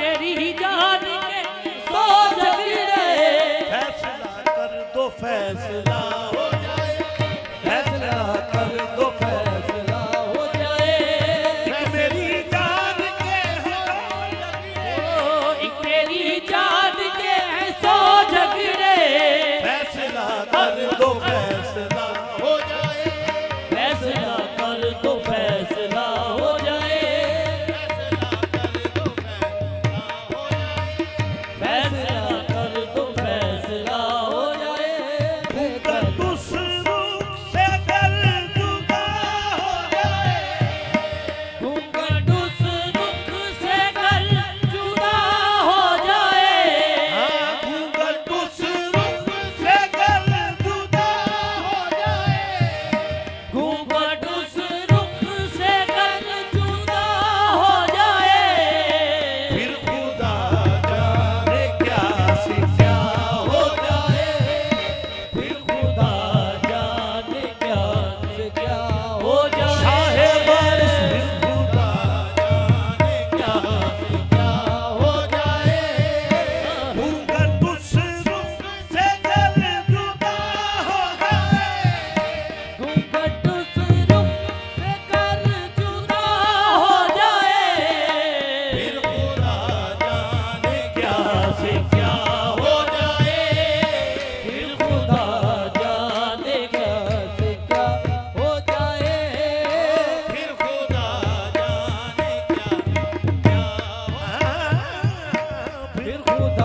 तेरी जान के सौ झगड़े, फैसला कर दो फैसला हो जाए, फैसला कर दो फैसला हो जाए। एक मेरी जान के एक तेरी जान के सौ झगड़े, फैसला कर दो फैसला हो जाए, फैसला कर दो फैसला हो जाए, फैसला कर दो फैसला हो जाए। घूंघट उस रुख से कर जुदा हो जाए, घूंघट उस रुख से कर जुदा हो जाए, हाँ घूंघट उस रुख से कर जुदा हो जाए, घूंघट उस रुख से कर जुदा हो जाए। फिर खुदा जाने क्या से क्या हो जाए, फिर खुदा जाने क्या से क्या हो जाए। शाहे बारिश फिर खुदा जाने क्या से क्या हो जाए। घूंघट उस रुख से कर जुदा हो जाए, घूंघट उस रुख से कर जुदा हो जाए। फिर खुदा जाने क्या से क्या हो जाए। फिर खुदा जाने क्या से क्या हो जाए। फिर खुदा जाने क्या क्या हो जाए। फिर खुदा